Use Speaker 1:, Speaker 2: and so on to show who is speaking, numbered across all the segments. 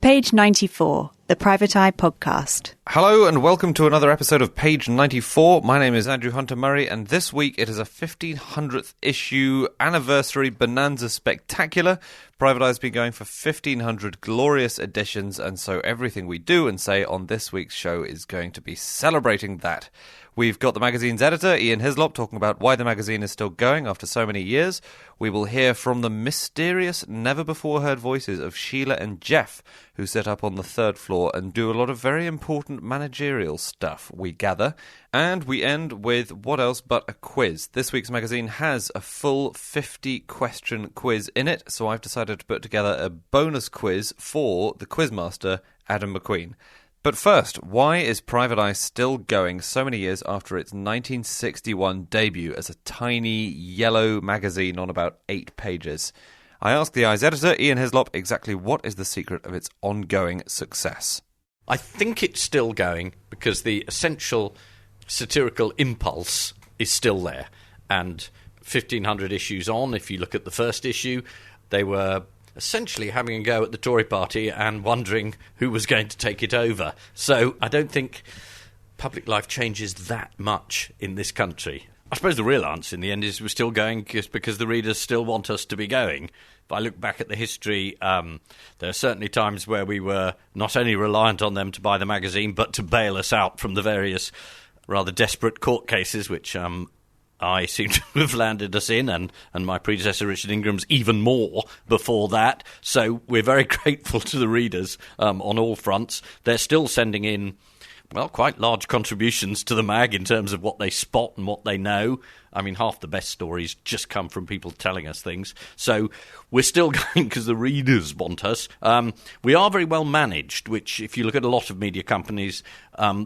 Speaker 1: Page 94, the Private Eye Podcast.
Speaker 2: Hello and welcome to another episode of Page 94. My name is Andrew Hunter-Murray and this week it is a 1500th issue anniversary bonanza spectacular. Private Eye's been going for 1500 glorious editions, and so everything we do and say on this week's show is going to be celebrating that. We've got the magazine's editor, Ian Hislop, talking about why the magazine is still going after so many years. We will hear from the mysterious, never-before-heard voices of Sheila and Jeff, who sit up on the third floor and do a lot of very important managerial stuff, we gather. And we end with what else but a quiz. This week's magazine has a full 50-question quiz in it, so I've decided to put together a bonus quiz for the quizmaster, Adam McQueen. But first, why is Private Eye still going so many years after its 1961 debut as a tiny yellow magazine on about 8 pages? I asked the Eye's editor, Ian Hislop, exactly what is the secret of its ongoing success.
Speaker 3: I think it's still going because the essential satirical impulse is still there. And 1,500 issues on, if you look at the first issue, they were essentially having a go at the Tory party and wondering who was going to take it over. So I don't think public life changes that much in this country. I suppose the real answer in the end is we're still going just because the readers still want us to be going. If I look back at the history, there are certainly times where we were not only reliant on them to buy the magazine, but to bail us out from the various rather desperate court cases, which I seem to have landed us in, and my predecessor Richard Ingram's even more before that. So we're very grateful to the readers on all fronts. They're still sending in, well, quite large contributions to the mag in terms of what they spot and what they know. I mean, half the best stories just come from people telling us things. So we're still going because the readers want us. We are very well managed, which if you look at a lot of media companies,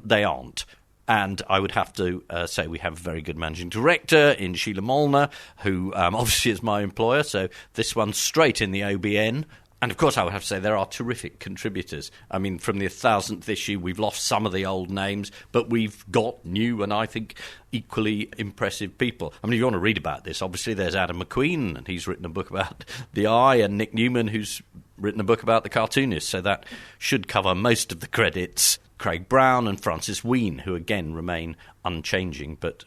Speaker 3: they aren't. And I would have to say we have a very good managing director in Sheila Molnar, who obviously is my employer, so this one's straight in the OBN. And of course I would have to say there are terrific contributors. I mean, from the 1,000th issue, we've lost some of the old names, but we've got new and I think equally impressive people. I mean, if you want to read about this, obviously there's Adam McQueen, and he's written a book about the Eye, and Nick Newman, who's written a book about the cartoonist, so that should cover most of the credits. Craig Brown and Francis Wheen, who again remain unchanging but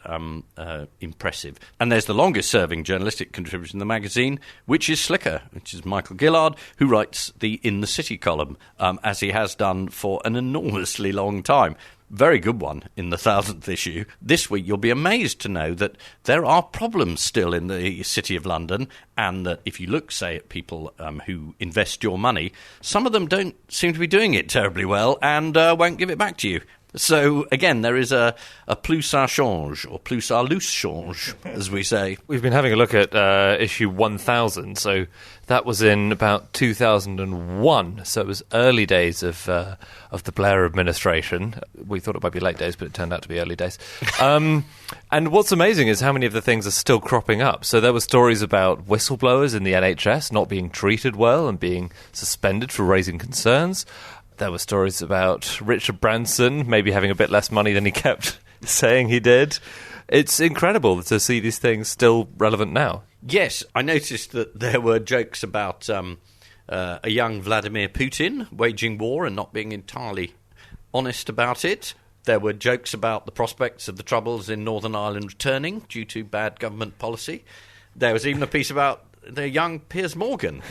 Speaker 3: impressive. And there's the longest-serving journalistic contributor in the magazine, which is Slicker, which is Michael Gillard, who writes the In the City column, as he has done for an enormously long time. Very good one in the 1,000th issue. This week you'll be amazed to know that there are problems still in the City of London, and that if you look, say, at people who invest your money, some of them don't seem to be doing it terribly well and won't give it back to you. So, again, there is a plus ça change, or plus ça loose change, as we say.
Speaker 2: We've been having a look at issue 1000, so that was in about 2001, so it was early days of the Blair administration. We thought it might be late days, but it turned out to be early days. And what's amazing is how many of the things are still cropping up. So there were stories about whistleblowers in the NHS not being treated well and being suspended for raising concerns. There were stories about Richard Branson maybe having a bit less money than he kept saying he did. It's incredible to see these things still relevant now.
Speaker 3: Yes, I noticed that there were jokes about a young Vladimir Putin waging war and not being entirely honest about it. There were jokes about the prospects of the Troubles in Northern Ireland returning due to bad government policy. There was even a piece about the young Piers Morgan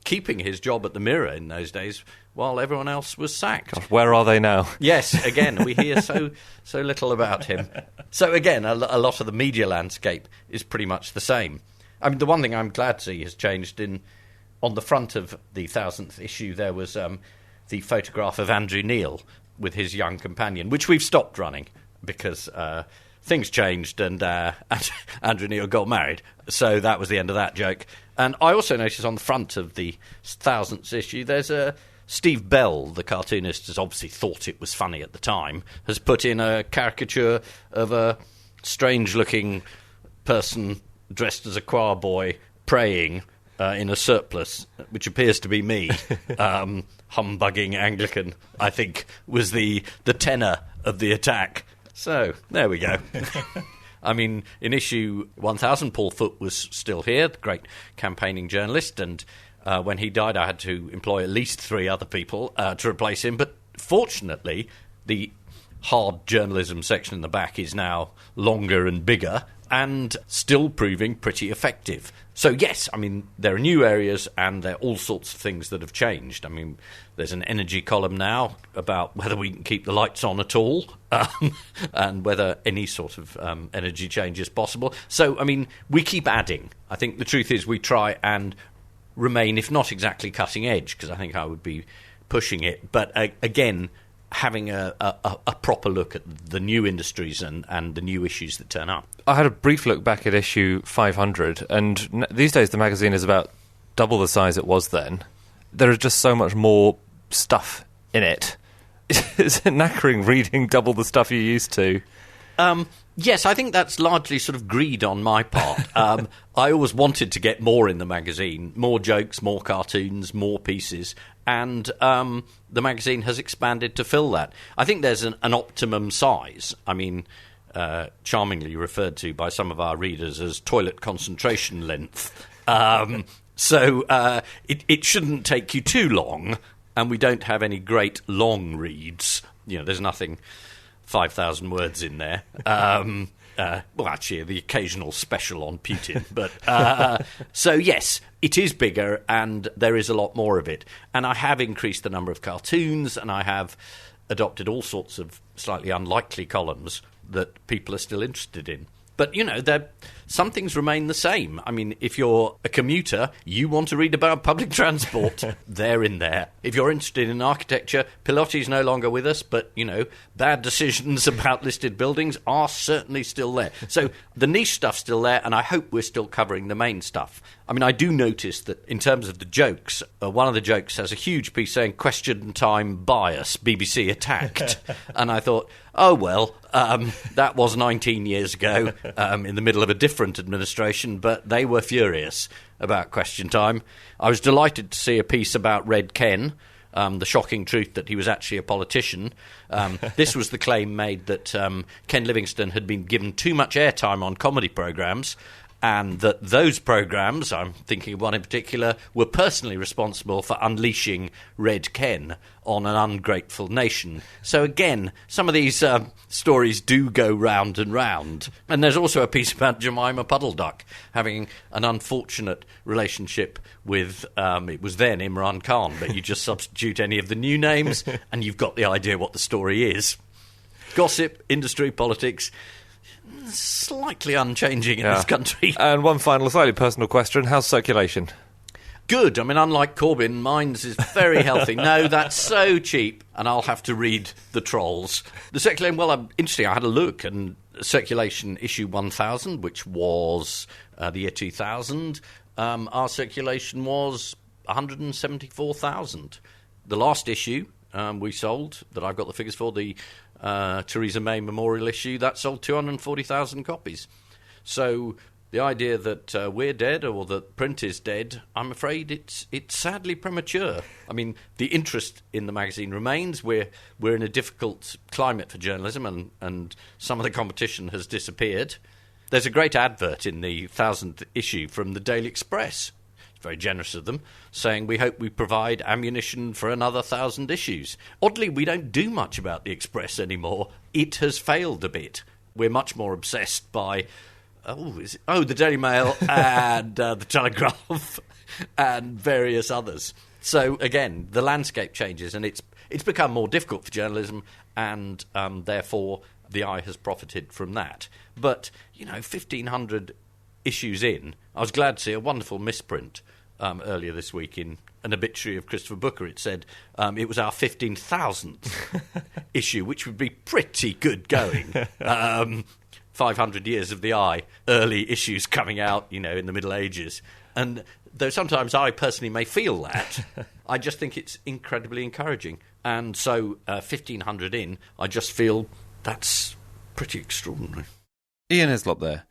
Speaker 3: keeping his job at the Mirror in those days while everyone else was sacked.
Speaker 2: Gosh, where are they now?
Speaker 3: Yes, again, we hear so little about him. So again, a lot of the media landscape is pretty much the same. I mean, the one thing I'm glad to see has changed on the front of the 1,000th issue, there was the photograph of Andrew Neil with his young companion, which we've stopped running because things changed and Andrew Neil got married. So that was the end of that joke. And I also noticed on the front of the 1,000th issue, there's Steve Bell, the cartoonist, has obviously thought it was funny at the time, has put in a caricature of a strange-looking person dressed as a choir boy praying in a surplice, which appears to be me. Humbugging Anglican, I think, was the tenor of the attack. So, there we go. I mean, in issue 1000, Paul Foote was still here, the great campaigning journalist, and When he died, I had to employ at least 3 other people to replace him. But fortunately, the hard journalism section in the back is now longer and bigger and still proving pretty effective. So, yes, I mean, there are new areas and there are all sorts of things that have changed. I mean, there's an energy column now about whether we can keep the lights on at all and whether any sort of energy change is possible. So, I mean, we keep adding. I think the truth is we try and remain, if not exactly cutting edge, because I think I would be pushing it, but again, having a proper look at the new industries and the new issues that turn up.
Speaker 2: I had a brief look back at issue 500, and these days the magazine is about double the size it was then. There is just so much more stuff in it. Is it knackering reading double the stuff you used to?
Speaker 3: Yes, I think that's largely sort of greed on my part. I always wanted to get more in the magazine, more jokes, more cartoons, more pieces, and the magazine has expanded to fill that. I think there's an optimum size. I mean, charmingly referred to by some of our readers as toilet concentration length. So it shouldn't take you too long, and we don't have any great long reads. You know, there's nothing 5,000 words in there. Well, actually, the occasional special on Putin. But so, yes, it is bigger and there is a lot more of it. And I have increased the number of cartoons and I have adopted all sorts of slightly unlikely columns that people are still interested in. But, you know, some things remain the same. I mean, if you're a commuter, you want to read about public transport. They're in there. If you're interested in architecture, Pilotti's no longer with us, but, you know, bad decisions about listed buildings are certainly still there. So the niche stuff's still there, and I hope we're still covering the main stuff. I mean, I do notice that in terms of the jokes, one of the jokes has a huge piece saying, "Question time bias, BBC attacked." And I thought, oh, well, that was 19 years ago in the middle of a different administration, but they were furious about Question Time. I was delighted to see a piece about Red Ken, the shocking truth that he was actually a politician. This was the claim made that Ken Livingstone had been given too much airtime on comedy programmes, and that those programmes, I'm thinking of one in particular, were personally responsible for unleashing Red Ken on an ungrateful nation. So again, some of these stories do go round and round. And there's also a piece about Jemima Puddleduck having an unfortunate relationship with, it was then Imran Khan, but you just substitute any of the new names and you've got the idea what the story is. Gossip, industry, politics, slightly unchanging in this country.
Speaker 2: And one final, slightly personal question. How's circulation?
Speaker 3: Good. I mean, unlike Corbyn, mine's is very healthy. No, that's so cheap, and I'll have to read the trolls. The circulation, well, interesting, I had a look, and circulation issue 1000, which was the year 2000, our circulation was 174,000. The last issue we sold, that I've got the figures for, the Theresa May memorial issue, that sold 240,000 copies. So the idea that we're dead or that print is dead, I'm afraid it's sadly premature. I mean, the interest in the magazine remains. We're in a difficult climate for journalism, and some of the competition has disappeared. There's a great advert in the 1000th issue from the Daily Express. It's very generous of them, saying we hope we provide ammunition for another 1,000 issues. Oddly, we don't do much about the Express anymore. It has failed a bit. We're much more obsessed by the Daily Mail and the Telegraph and various others. So again, the landscape changes, and it's become more difficult for journalism, and therefore the Eye has profited from that. But 1,500 issues in, I was glad to see a wonderful misprint earlier this week in an obituary of Christopher Booker. It said it was our 15,000th issue, which would be pretty good going. 500 years of the Eye, early issues coming out, in the Middle Ages. And though sometimes I personally may feel that, I just think it's incredibly encouraging. And so 1,500 in, I just feel that's pretty extraordinary.
Speaker 2: Ian Hislop there.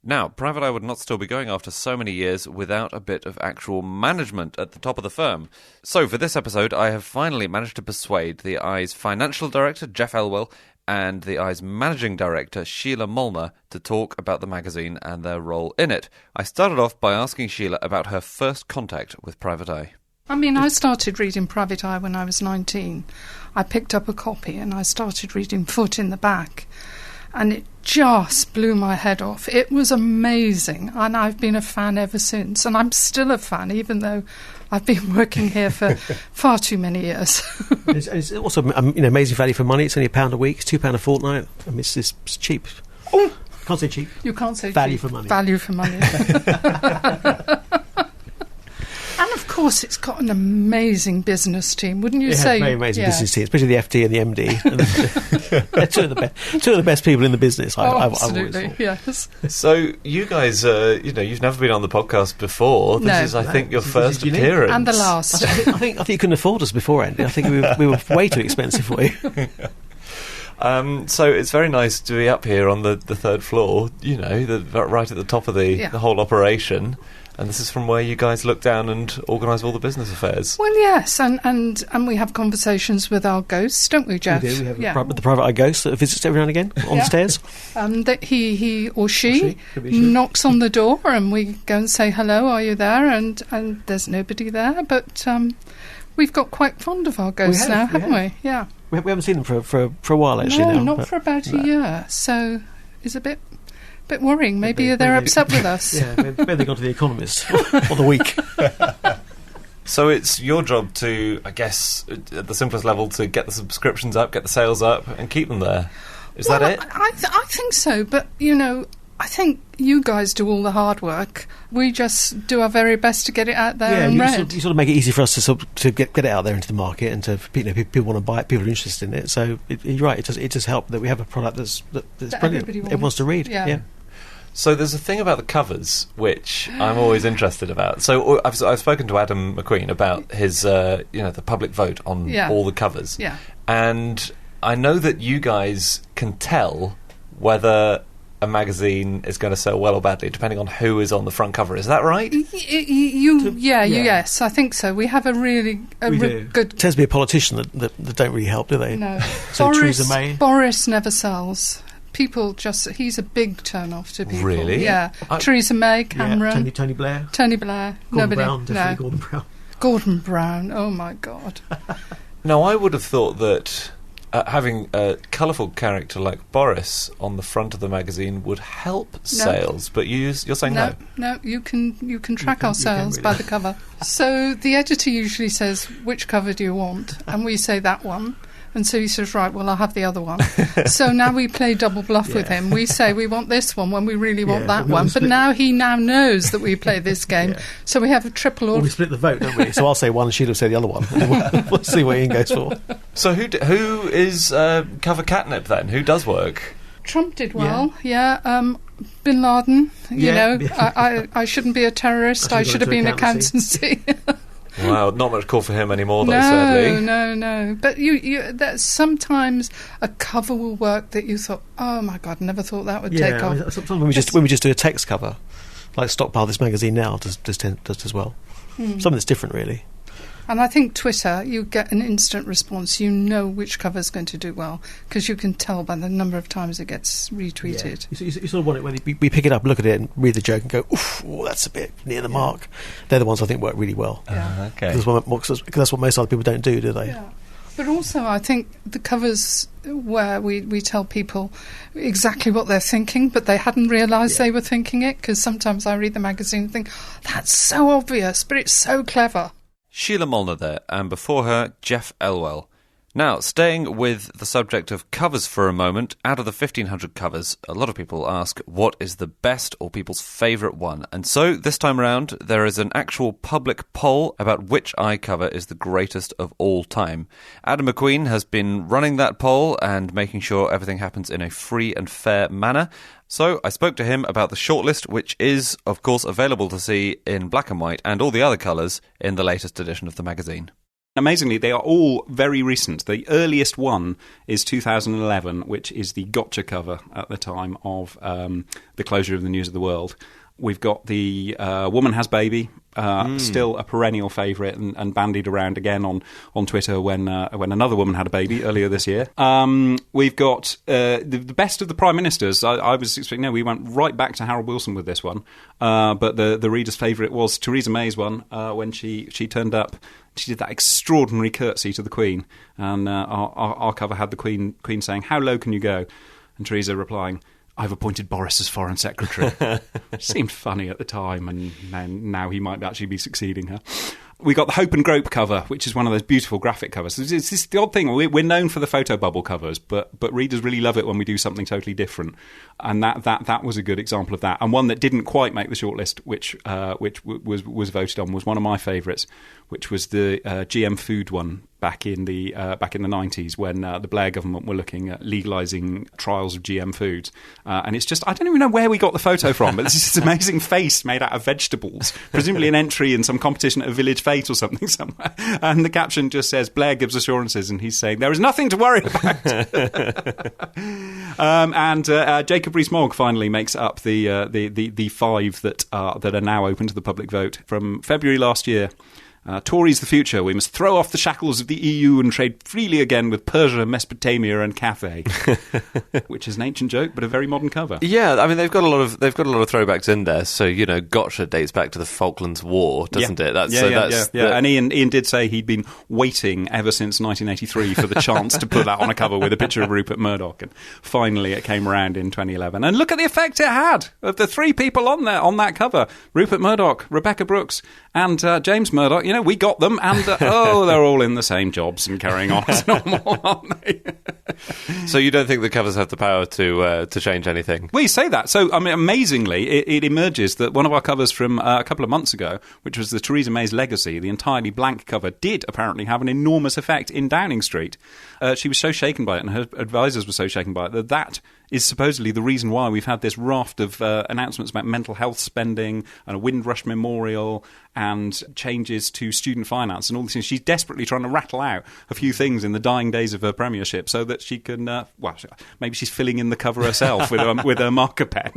Speaker 2: Now, Private Eye would not still be going after so many years without a bit of actual management at the top of the firm. So for this episode, I have finally managed to persuade the Eye's financial director, Jeff Elwell, and the Eye's managing director, Sheila Molnar, to talk about the magazine and their role in it. I started off by asking Sheila about her first contact with Private Eye.
Speaker 4: I started reading Private Eye when I was 19. I picked up a copy and I started reading Foot in the Back. And it just blew my head off. It was amazing, and I've been a fan ever since. And I'm still a fan, even though I've been working here for far too many years.
Speaker 5: It's also amazing value for money. It's only £1 a week, it's £2 a fortnight. I mean, it's cheap.
Speaker 4: Oh,
Speaker 5: can't say cheap.
Speaker 4: You can't say
Speaker 5: value
Speaker 4: cheap.
Speaker 5: For money.
Speaker 4: Value for money. And of course, it's got an amazing business team, wouldn't you say?
Speaker 5: Very amazing business team, especially the FD and the MD. They're two of the best people in the business.
Speaker 4: Absolutely, yes.
Speaker 2: So you guys, you've never been on the podcast before. This is, I think, your first appearance
Speaker 4: and the last.
Speaker 5: I think you couldn't afford us before, Andy. I think we were way too expensive for you.
Speaker 2: So it's very nice to be up here on the third floor. Right at the top of the whole operation. And this is from where you guys look down and organise all the business affairs.
Speaker 4: Well, yes, and we have conversations with our ghosts, don't we, Jeff?
Speaker 5: We do. We have the private eye ghost that visits every now and again on the stairs.
Speaker 4: That he or she knocks on the door, and we go and say hello. Are you there? And there's nobody there, but we've got quite fond of our ghosts now, haven't we? Yeah.
Speaker 5: We haven't seen them for a while actually.
Speaker 4: No, not for about a year. So it's a bit worrying. Maybe they're upset with us.
Speaker 5: Yeah, maybe they've gone to The Economist for the week.
Speaker 2: So it's your job to, I guess, at the simplest level, to get the subscriptions up, get the sales up, and keep them there. Is that it?
Speaker 4: I think so, but, I think you guys do all the hard work. We just do our very best to get it out there and read.
Speaker 5: You sort of make it easy for us to get it out there into the market, and to people want to buy it, people are interested in it. So you're right, it does help that we have a product that's brilliant. Everyone wants to read. Yeah.
Speaker 2: So there's a thing about the covers which I'm always interested about. So I've spoken to Adam McQueen about his, the public vote on all the covers.
Speaker 4: Yeah.
Speaker 2: And I know that you guys can tell whether a magazine is going to sell well or badly depending on who is on the front cover. Is that right?
Speaker 4: Yes, I think so. We have a really good...
Speaker 5: It tends to be a politician that don't really help, do they?
Speaker 4: No.
Speaker 5: So Theresa May.
Speaker 4: Boris never sells. People he's a big turn-off to people.
Speaker 2: Really?
Speaker 4: Yeah. Theresa May, Cameron.
Speaker 5: Yeah, Tony Blair.
Speaker 4: Nobody.
Speaker 5: Brown, definitely Gordon Brown.
Speaker 4: Gordon Brown, oh my God.
Speaker 2: Now, I would have thought that having a colourful character like Boris on the front of the magazine would help sales, but you're saying no?
Speaker 4: No, you can track our sales by the cover. So the editor usually says, which cover do you want? And we say that one. And so he says, right, well, I'll have the other one. So now we play double bluff with him. We say we want this one when we really want that one. But now he knows that we play this game. So we have a triple order.
Speaker 5: Well, we split the vote, don't we? So I'll say one and she'll say the other one. We'll see what Ian goes for.
Speaker 2: So who is cover catnip then? Who does work?
Speaker 4: Trump did well, Bin Laden, I shouldn't be a terrorist. I should have been accountancy.
Speaker 2: Wow, not much call for him anymore, though, sadly.
Speaker 4: No. But that sometimes a cover will work that you thought, oh my God, never thought that would take off.
Speaker 5: Sometimes when we just do a text cover, like Stockpile This Magazine Now does as well. Something that's different, really.
Speaker 4: And I think Twitter, you get an instant response. You know which cover is going to do well because you can tell by the number of times it gets retweeted.
Speaker 5: Yeah. You sort of want it when we pick it up, look at it and read the joke and go, oof, that's a bit near the mark. They're the ones I think work really well.
Speaker 4: Yeah.
Speaker 2: Okay.
Speaker 5: Because that's what most other people don't do they?
Speaker 4: Yeah. But also I think the covers where we tell people exactly what they're thinking, but they hadn't realised they were thinking it, because sometimes I read the magazine and think, that's so obvious, but it's so clever.
Speaker 2: Sheila Molnar there, and before her, Jeff Elwell. Now, staying with the subject of covers for a moment, out of the 1,500 covers, a lot of people ask what is the best or people's favourite one. And so, this time around, there is an actual public poll about which eye cover is the greatest of all time. Adam McQueen has been running that poll and making sure everything happens in a free and fair manner. So I spoke to him about the shortlist, which is, of course, available to see in black and white and all the other colours in the latest edition of the magazine.
Speaker 6: Amazingly, they are all very recent. The earliest one is 2011, which is the Gotcha cover at the time of the closure of the News of the World. We've got the Woman Has Baby, still a perennial favourite and bandied around again on Twitter when another woman had a baby earlier this year. We've got the best of the Prime Ministers. I was expecting, we went right back to Harold Wilson with this one. But the reader's favourite was Theresa May's one when she turned up. She did that extraordinary curtsy to the Queen. And our cover had the Queen saying, "How low can you go?" And Theresa replying, "I've appointed Boris as Foreign Secretary." Seemed funny at the time, and now he might actually be succeeding her. We got the Hope and Grope cover, which is one of those beautiful graphic covers. It's this the odd thing. We're known for the photo bubble covers, but readers really love it when we do something totally different. And that was a good example of that. And one that didn't quite make the shortlist, which was voted on, was one of my favourites, which was the GM food one back in the 90s when the Blair government were looking at legalising trials of GM foods. And it's just, I don't even know where we got the photo from, but there's this amazing face made out of vegetables, presumably an entry in some competition at a village fete or something somewhere. And the caption just says, "Blair gives assurances," and he's saying, "There is nothing to worry about." And Jacob Rees-Mogg finally makes up the five that are now open to the public vote from February last year. Tories the future. We must throw off the shackles of the EU and trade freely again with Persia, Mesopotamia, and Cathay, which is an ancient joke but a very modern cover.
Speaker 2: Yeah, I mean they've got a lot of throwbacks in there. So Gotcha dates back to the Falklands War, doesn't it?
Speaker 6: And Ian did say he'd been waiting ever since 1983 for the chance to put that on a cover with a picture of Rupert Murdoch, and finally it came around in 2011. And look at the effect it had of the three people on that cover: Rupert Murdoch, Rebecca Brooks, and James Murdoch. We got them, and they're all in the same jobs and carrying on as normal, aren't they?
Speaker 2: So you don't think the covers have the power to change anything?
Speaker 6: We say that. So, I mean, amazingly, it emerges that one of our covers from a couple of months ago, which was the Theresa May's Legacy, the entirely blank cover, did apparently have an enormous effect in Downing Street. She was so shaken by it, and her advisors were so shaken by it, that is supposedly the reason why we've had this raft of announcements about mental health spending and a Windrush memorial and changes to student finance and all these things. She's desperately trying to rattle out a few things in the dying days of her premiership so that she can, maybe she's filling in the cover herself with her marker pen.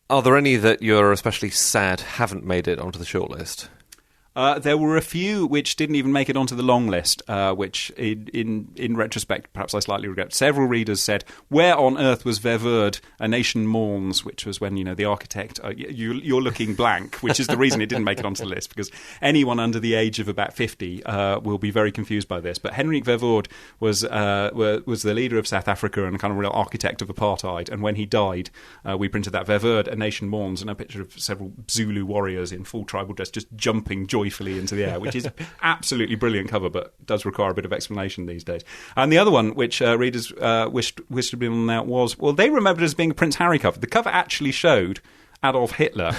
Speaker 2: Are there any that you're especially sad haven't made it onto the shortlist?
Speaker 6: There were a few which didn't even make it onto the long list, which in retrospect, perhaps I slightly regret. Several readers said, "Where on earth was Verwoerd, A Nation Mourns," which was when, the architect, you're looking blank, which is the reason it didn't make it onto the list, because anyone under the age of about 50 will be very confused by this. But Henrik Verwoerd was the leader of South Africa and a kind of real architect of apartheid, and when he died, we printed that Verwoerd, A Nation Mourns, and a picture of several Zulu warriors in full tribal dress just jumping joyfully into the air, which is absolutely brilliant cover, but does require a bit of explanation these days. And the other one, which readers wished to be on there, they remembered it as being a Prince Harry cover. The cover actually showed Adolf Hitler.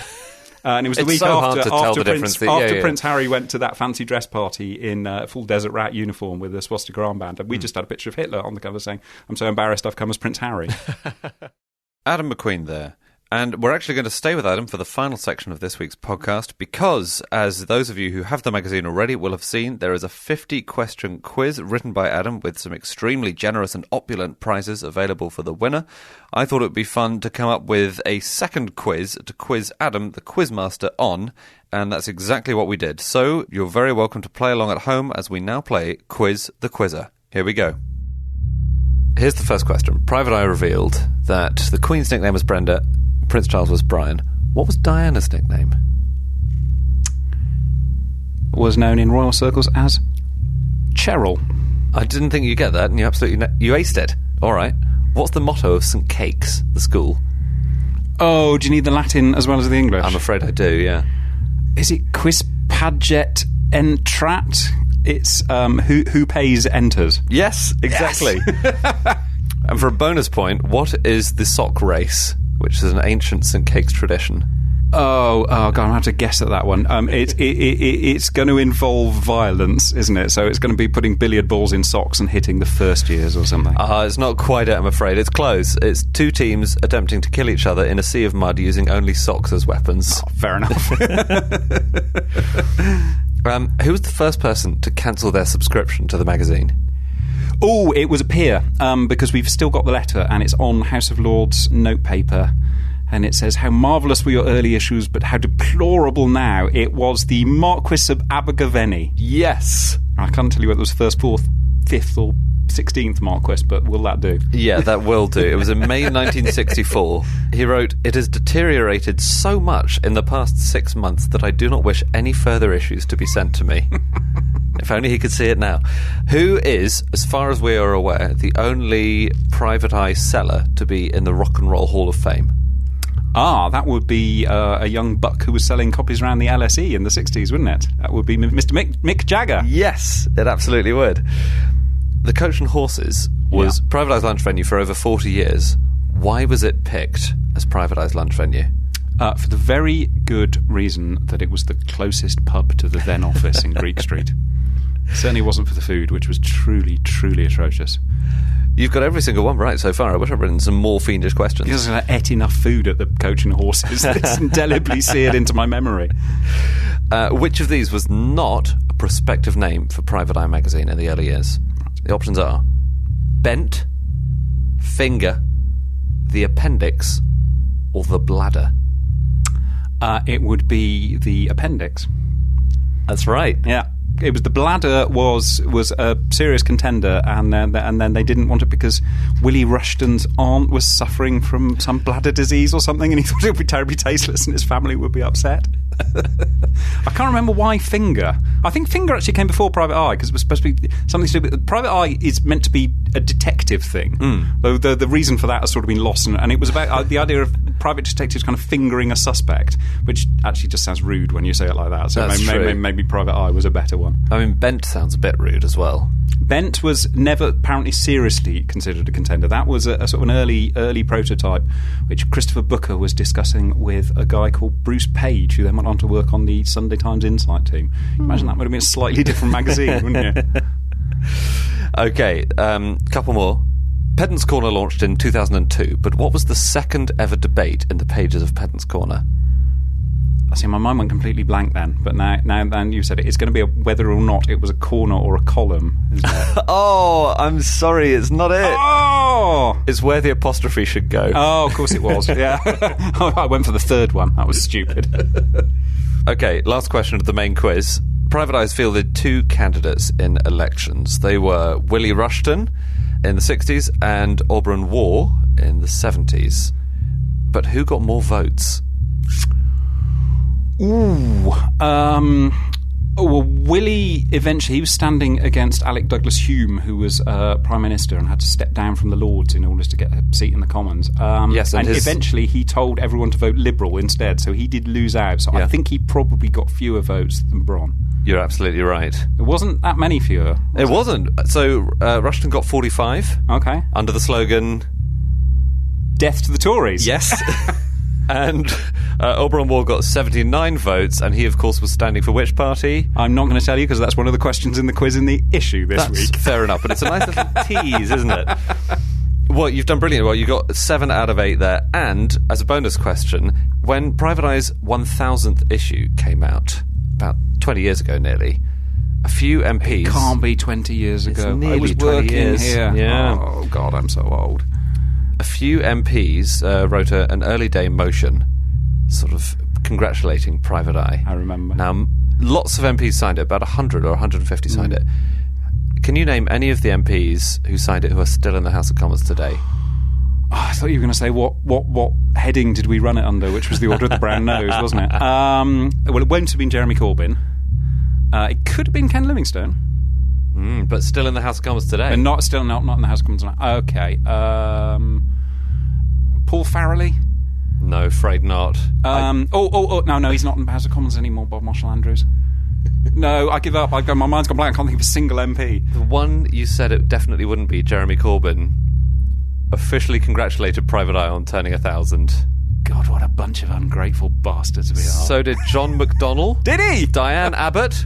Speaker 6: And it was the week after Prince Harry went to that fancy dress party in full Desert Rat uniform with a swastika armband, and we just had a picture of Hitler on the cover saying, "I'm so embarrassed I've come as Prince Harry."
Speaker 2: Adam McQueen there. And we're actually going to stay with Adam for the final section of this week's podcast because, as those of you who have the magazine already will have seen, there is a 50-question quiz written by Adam with some extremely generous and opulent prizes available for the winner. I thought it would be fun to come up with a second quiz to quiz Adam, the quizmaster, on, and that's exactly what we did. So you're very welcome to play along at home as we now play Quiz the Quizzer. Here we go. Here's the first question. Private Eye revealed that the Queen's nickname was Brenda, Prince Charles was Brian. What was Diana's nickname?
Speaker 6: Was known in royal circles as Cheryl.
Speaker 2: I didn't think you'd get that, and you absolutely you aced it. All right. What's the motto of St. Cakes, the school?
Speaker 6: Oh, do you need the Latin as well as the English?
Speaker 2: I'm afraid I do, yeah.
Speaker 6: Is it quis paget entrat? It's who pays enters.
Speaker 2: Yes, exactly. Yes. And for a bonus point, what is the sock race, which is an ancient St. Cakes tradition?
Speaker 6: Oh, God, I'm going to have to guess at that one. It's going to involve violence, isn't it? So it's going to be putting billiard balls in socks and hitting the first years or something.
Speaker 2: It's not quite it, I'm afraid. It's close. It's two teams attempting to kill each other in a sea of mud using only socks as weapons.
Speaker 6: Oh, fair enough.
Speaker 2: Who was the first person to cancel their subscription to the magazine?
Speaker 6: Oh, it was a peer, because we've still got the letter and it's on House of Lords notepaper. And it says, how marvellous were your early issues, but how deplorable now. It was the Marquis of Abergavenny.
Speaker 2: Yes.
Speaker 6: I can't tell you whether it was first, fourth, fifth or 16th Marquis, but will that do?
Speaker 2: Yeah, that will do. It was in May 1964. He wrote, "It has deteriorated so much in the past 6 months that I do not wish any further issues to be sent to me." If only he could see it now. Who is, as far as we are aware, the only private eye seller to be in the Rock and Roll Hall of Fame?
Speaker 6: That would be a young buck who was selling copies around the LSE in the 60s, wouldn't it? That would be Mr. Mick Jagger.
Speaker 2: Yes, it absolutely would. The Coach and Horses was Private Eye's lunch venue for over 40 years. Why was it picked as Private Eye's lunch venue?
Speaker 6: For the very good reason that it was the closest pub to the then office in Greek Street. Certainly wasn't for the food, which was truly, truly atrocious.
Speaker 2: You've got every single one right so far. I wish I'd written some more fiendish questions.
Speaker 6: Because I ate enough food at the Coach and Horses that's indelibly seared into my memory.
Speaker 2: Which of these was not a prospective name for Private Eye magazine in the early years? The options are Bent, Finger, the Appendix, or the Bladder.
Speaker 6: It would be the Appendix.
Speaker 2: That's right.
Speaker 6: Yeah. It was the Bladder was a serious contender, and then they didn't want it because Willie Rushton's aunt was suffering from some bladder disease or something, and he thought it would be terribly tasteless and his family would be upset. I can't remember why Finger. I think Finger actually came before Private Eye because it was supposed to be something to do with... Private Eye is meant to be a detective thing, though the reason for that has sort of been lost, and it was about the idea of private detectives kind of fingering a suspect, which actually just sounds rude when you say it like that. So maybe Private Eye was a better one.
Speaker 2: I mean, Bent sounds a bit rude as well.
Speaker 6: Bent was never apparently seriously considered a contender. That was a sort of an early prototype, which Christopher Booker was discussing with a guy called Bruce Page, who then went on to work on the Sunday Times Insight team. Imagine that would have been a slightly different magazine, wouldn't you?
Speaker 2: Okay, couple more. Pedant's Corner launched in 2002, but what was the second ever debate in the pages of Pedant's Corner?
Speaker 6: I see, my mind went completely blank then, but now you said it. It's going to be whether or not it was a corner or a column, isn't it?
Speaker 2: Oh, I'm sorry, it's not it.
Speaker 6: Oh!
Speaker 2: It's where the apostrophe should go.
Speaker 6: Oh, of course it was, yeah. I went for the third one. That was stupid.
Speaker 2: Okay, last question of the main quiz. Private Eyes fielded two candidates in elections. They were Willie Rushton in the 60s and Auberon Waugh in the 70s. But who got more votes? Well,
Speaker 6: Willie eventually, he was standing against Alec Douglas Hume, who was Prime Minister and had to step down from the Lords in order to get a seat in the Commons.
Speaker 2: Yes,
Speaker 6: and eventually he told everyone to vote Liberal instead, so he did lose out. So I think he probably got fewer votes than Bron.
Speaker 2: You're absolutely right.
Speaker 6: It wasn't that many fewer.
Speaker 2: It wasn't. So Rushton got 45.
Speaker 6: Okay.
Speaker 2: Under the slogan...
Speaker 6: Death to the Tories.
Speaker 2: Yes. And Auberon Waugh got 79 votes, and he, of course, was standing for which party?
Speaker 6: I'm not going to tell you because that's one of the questions in the quiz in the issue this week.
Speaker 2: Fair enough, but it's a nice little tease, isn't it? Well, you've done brilliantly well. You got 7 out of 8 there. And, as a bonus question, when Private Eye's 1000th issue came out, about 20 years ago nearly, a few MPs...
Speaker 6: It can't be 20 years ago.
Speaker 2: Nearly
Speaker 6: I was
Speaker 2: 20
Speaker 6: working
Speaker 2: years.
Speaker 6: here.
Speaker 2: Yeah.
Speaker 6: Oh, God, I'm so old.
Speaker 2: A few MPs wrote an early day motion sort of congratulating Private Eye.
Speaker 6: I remember.
Speaker 2: Now, lots of MPs signed it, about 100 or 150 signed it. Can you name any of the MPs who signed it who are still in the House of Commons today?
Speaker 6: Oh, I thought you were going to say what heading did we run it under, which was the Order of the Brown Nose, wasn't it? Well, it won't have been Jeremy Corbyn. It could have been Ken Livingstone.
Speaker 2: But still in the House of Commons today.
Speaker 6: And not in the House of Commons today. Okay. Paul Farrelly?
Speaker 2: No, afraid not.
Speaker 6: No, he's not in the House of Commons anymore, Bob Marshall-Andrews. No, I give up. My mind's gone blank. I can't think of a single MP.
Speaker 2: The one you said it definitely wouldn't be, Jeremy Corbyn, officially congratulated Private Eye on turning 1,000.
Speaker 6: God, what a bunch of ungrateful bastards we are.
Speaker 2: So did John McDonnell.
Speaker 6: Did he?
Speaker 2: Diane Abbott.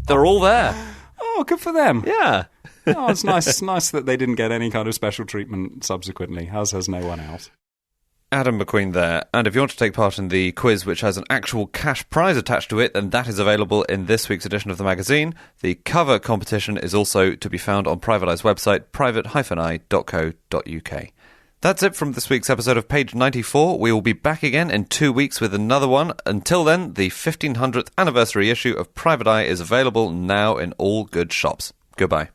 Speaker 2: They're all there.
Speaker 6: Oh, good for them.
Speaker 2: Yeah.
Speaker 6: Oh, it's nice. It's nice that they didn't get any kind of special treatment subsequently, as has no one else.
Speaker 2: Adam McQueen there. And if you want to take part in the quiz, which has an actual cash prize attached to it, then that is available in this week's edition of the magazine. The cover competition is also to be found on Private Eye's website, private-eye.co.uk. That's it from this week's episode of Page 94. We will be back again in 2 weeks with another one. Until then, the 1500th anniversary issue of Private Eye is available now in all good shops. Goodbye.